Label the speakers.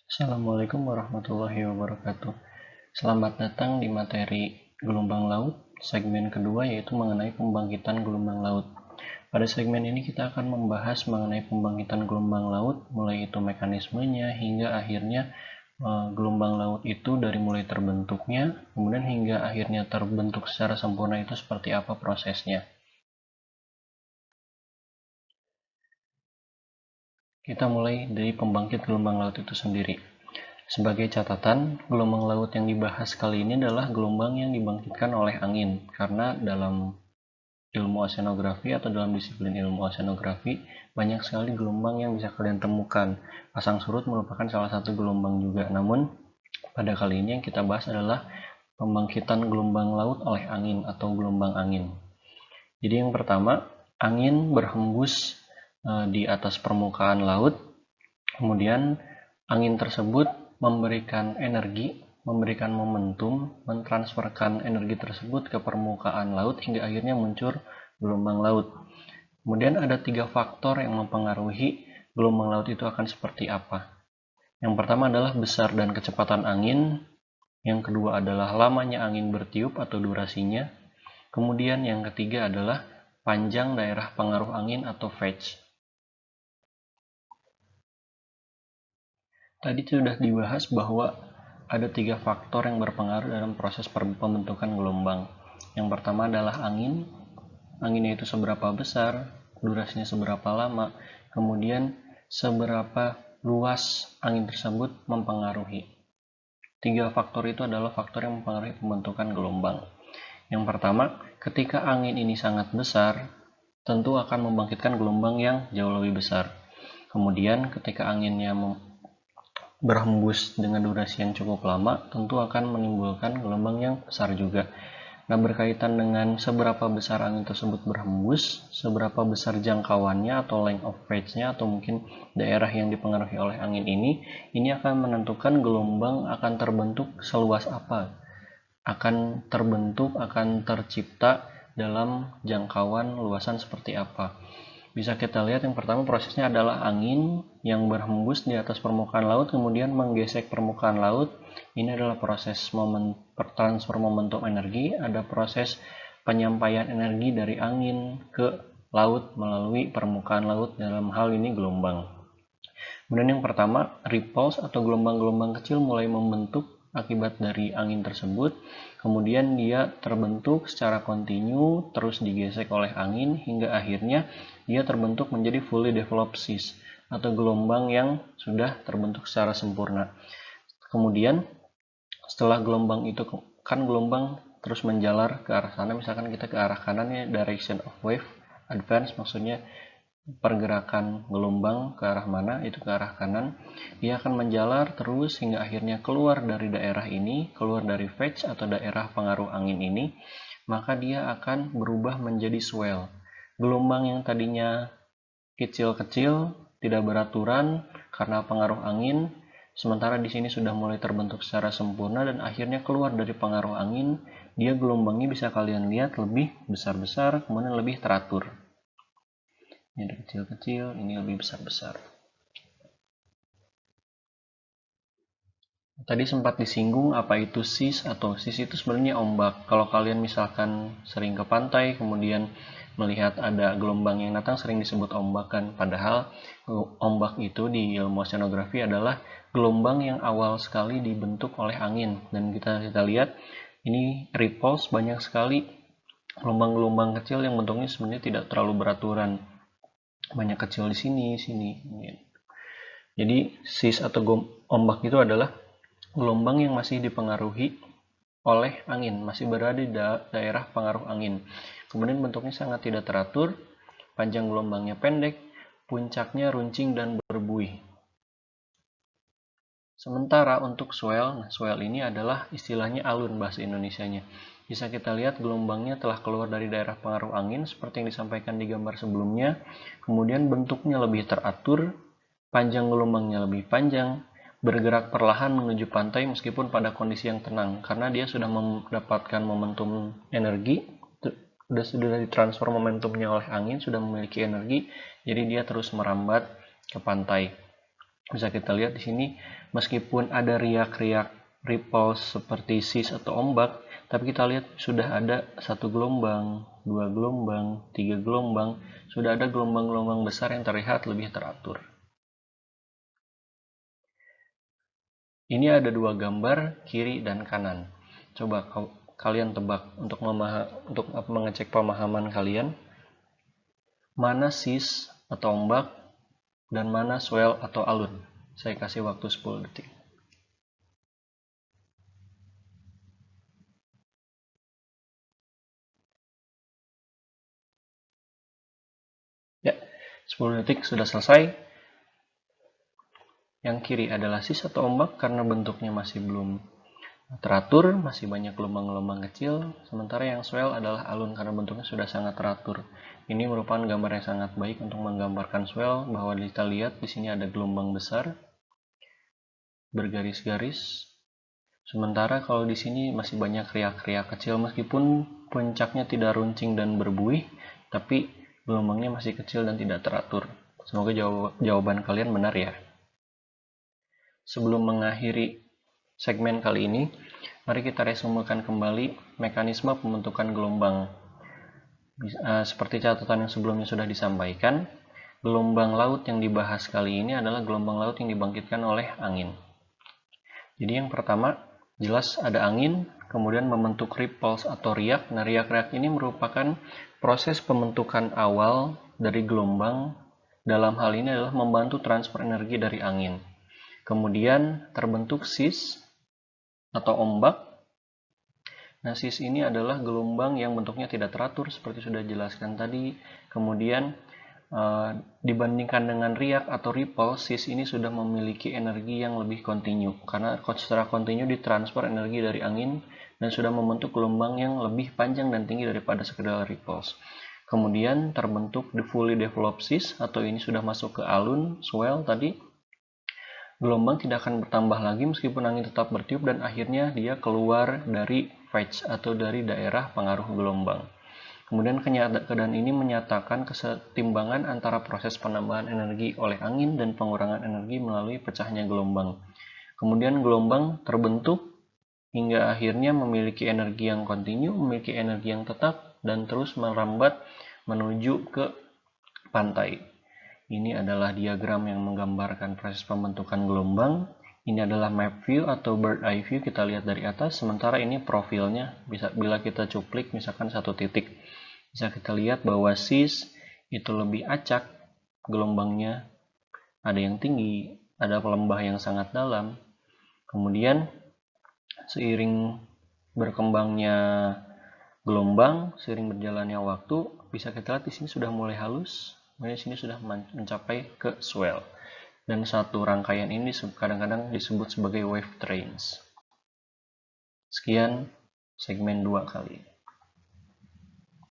Speaker 1: Assalamualaikum warahmatullahi wabarakatuh. Selamat datang di materi gelombang laut, segmen kedua yaitu mengenai pembangkitan gelombang laut. Pada segmen ini kita akan membahas mengenai pembangkitan gelombang laut, mulai itu mekanismenya hingga akhirnya gelombang laut itu dari mulai terbentuknya, kemudian hingga akhirnya terbentuk secara sempurna itu seperti apa prosesnya. Kita mulai dari pembangkit gelombang laut itu sendiri. Sebagai catatan, gelombang laut yang dibahas kali ini adalah gelombang yang dibangkitkan oleh angin, karena dalam ilmu oceanografi atau dalam disiplin ilmu oceanografi banyak sekali gelombang yang bisa kalian temukan. Pasang surut merupakan salah satu gelombang juga, namun pada kali ini yang kita bahas adalah pembangkitan gelombang laut oleh angin atau gelombang angin. Jadi yang pertama, angin berhembus di atas permukaan laut, kemudian angin tersebut memberikan energi, memberikan momentum, mentransferkan energi tersebut ke permukaan laut hingga akhirnya muncul gelombang laut. Kemudian ada 3 faktor yang mempengaruhi gelombang laut itu akan seperti apa. Yang pertama adalah besar dan kecepatan angin, yang kedua adalah lamanya angin bertiup atau durasinya, kemudian yang ketiga adalah panjang daerah pengaruh angin atau phase. Tadi sudah dibahas bahwa ada 3 faktor yang berpengaruh dalam proses pembentukan gelombang. Yang pertama adalah angin. Anginnya itu seberapa besar, durasinya seberapa lama, kemudian seberapa luas angin tersebut mempengaruhi. 3 faktor itu adalah faktor yang mempengaruhi pembentukan gelombang. Yang pertama, ketika angin ini sangat besar, tentu akan membangkitkan gelombang yang jauh lebih besar. Kemudian ketika anginnya berhembus dengan durasi yang cukup lama, tentu akan menimbulkan gelombang yang besar juga. Nah, berkaitan dengan seberapa besar angin tersebut berhembus, seberapa besar jangkauannya atau length of phase-nya atau mungkin daerah yang dipengaruhi oleh angin ini akan menentukan gelombang akan terbentuk seluas apa. Akan terbentuk, akan tercipta dalam jangkauan luasan seperti apa. Bisa kita lihat yang pertama prosesnya adalah angin yang berhembus di atas permukaan laut kemudian menggesek permukaan laut. Ini adalah proses transfer momentum energi, ada proses penyampaian energi dari angin ke laut melalui permukaan laut, dalam hal ini gelombang. Kemudian yang pertama, ripples atau gelombang-gelombang kecil mulai membentuk akibat dari angin tersebut. Kemudian dia terbentuk secara kontinu, terus digesek oleh angin hingga akhirnya dia terbentuk menjadi fully developed seas atau gelombang yang sudah terbentuk secara sempurna. Kemudian setelah gelombang itu, kan gelombang terus menjalar ke arah sana, misalkan kita ke arah kanan ya, direction of wave advance, maksudnya pergerakan gelombang ke arah mana, itu ke arah kanan. Dia akan menjalar terus hingga akhirnya keluar dari daerah ini, keluar dari phase atau daerah pengaruh angin ini, maka dia akan berubah menjadi swell. Gelombang yang tadinya kecil-kecil, tidak beraturan karena pengaruh angin, sementara di sini sudah mulai terbentuk secara sempurna dan akhirnya keluar dari pengaruh angin, dia gelombangnya bisa kalian lihat lebih besar-besar, kemudian lebih teratur. Ini ada kecil-kecil, ini lebih besar-besar. Tadi sempat disinggung apa itu seas atau seas itu sebenarnya ombak. Kalau kalian misalkan sering ke pantai, kemudian melihat ada gelombang yang datang, sering disebut ombak kan. Padahal ombak itu di ilmu oceanografi adalah gelombang yang awal sekali dibentuk oleh angin. Dan kita lihat ini ripples, banyak sekali gelombang-gelombang kecil yang bentuknya sebenarnya tidak terlalu beraturan. Banyak kecil di sini. Jadi seas atau ombak itu adalah gelombang yang masih dipengaruhi oleh angin, masih berada di daerah pengaruh angin. Kemudian bentuknya sangat tidak teratur, panjang gelombangnya pendek, puncaknya runcing dan berbuih. Sementara untuk swell, swell ini adalah istilahnya alun bahasa Indonesianya. Bisa kita lihat gelombangnya telah keluar dari daerah pengaruh angin seperti yang disampaikan di gambar sebelumnya. Kemudian bentuknya lebih teratur, panjang gelombangnya lebih panjang, bergerak perlahan menuju pantai meskipun pada kondisi yang tenang, karena dia sudah mendapatkan momentum energi, sudah ditransfer momentumnya oleh angin, sudah memiliki energi, jadi dia terus merambat ke pantai. Bisa kita lihat di sini, meskipun ada riak-riak ripples seperti sis atau ombak, tapi kita lihat sudah ada 1 gelombang, 2 gelombang, 3 gelombang, sudah ada gelombang-gelombang besar yang terlihat lebih teratur. Ini ada 2 gambar, kiri dan kanan. Coba kalian tebak untuk mengecek pemahaman kalian, mana sis atau ombak dan mana swell atau alun. Saya kasih waktu 10 detik. Ya, 10 detik sudah selesai. Yang kiri adalah sis atau ombak karena bentuknya masih belum teratur, masih banyak gelombang-gelombang kecil. Sementara yang swell adalah alun karena bentuknya sudah sangat teratur. Ini merupakan gambar yang sangat baik untuk menggambarkan swell, bahwa kita lihat di sini ada gelombang besar bergaris-garis. Sementara kalau di sini masih banyak riak-riak kecil, meskipun puncaknya tidak runcing dan berbuih, tapi gelombangnya masih kecil dan tidak teratur. Semoga jawaban kalian benar ya. Sebelum mengakhiri segmen kali ini, mari kita resumekan kembali mekanisme pembentukan gelombang. Seperti catatan yang sebelumnya sudah disampaikan, gelombang laut yang dibahas kali ini adalah gelombang laut yang dibangkitkan oleh angin. Jadi yang pertama, jelas ada angin, kemudian membentuk ripples atau riak. Nah, riak-riak ini merupakan proses pembentukan awal dari gelombang. Dalam hal ini adalah membantu transfer energi dari angin. Kemudian terbentuk sis atau ombak. Nah, sis ini adalah gelombang yang bentuknya tidak teratur seperti sudah dijelaskan tadi. Kemudian dibandingkan dengan riak atau ripple, sis ini sudah memiliki energi yang lebih kontinu karena secara kontinu ditransfer energi dari angin dan sudah membentuk gelombang yang lebih panjang dan tinggi daripada sekedar ripples. Kemudian terbentuk the fully developed sis, atau ini sudah masuk ke alun, swell tadi. Gelombang tidak akan bertambah lagi meskipun angin tetap bertiup dan akhirnya dia keluar dari phase atau dari daerah pengaruh gelombang. Kemudian keadaan ini menyatakan kesetimbangan antara proses penambahan energi oleh angin dan pengurangan energi melalui pecahnya gelombang. Kemudian gelombang terbentuk hingga akhirnya memiliki energi yang kontinu, memiliki energi yang tetap, dan terus merambat menuju ke pantai. Ini adalah diagram yang menggambarkan proses pembentukan gelombang. Ini adalah map view atau bird eye view, kita lihat dari atas. Sementara ini profilnya, bila kita cuplik misalkan 1 titik, bisa kita lihat bahwa sis itu lebih acak gelombangnya, ada yang tinggi, ada lembah yang sangat dalam. Kemudian seiring berkembangnya gelombang, seiring berjalannya waktu, bisa kita lihat di sini sudah mulai halus. Kemudian di sini sudah mencapai ke swell. Dan satu rangkaian ini kadang-kadang disebut sebagai wave trains. Sekian segmen 2 kali ini.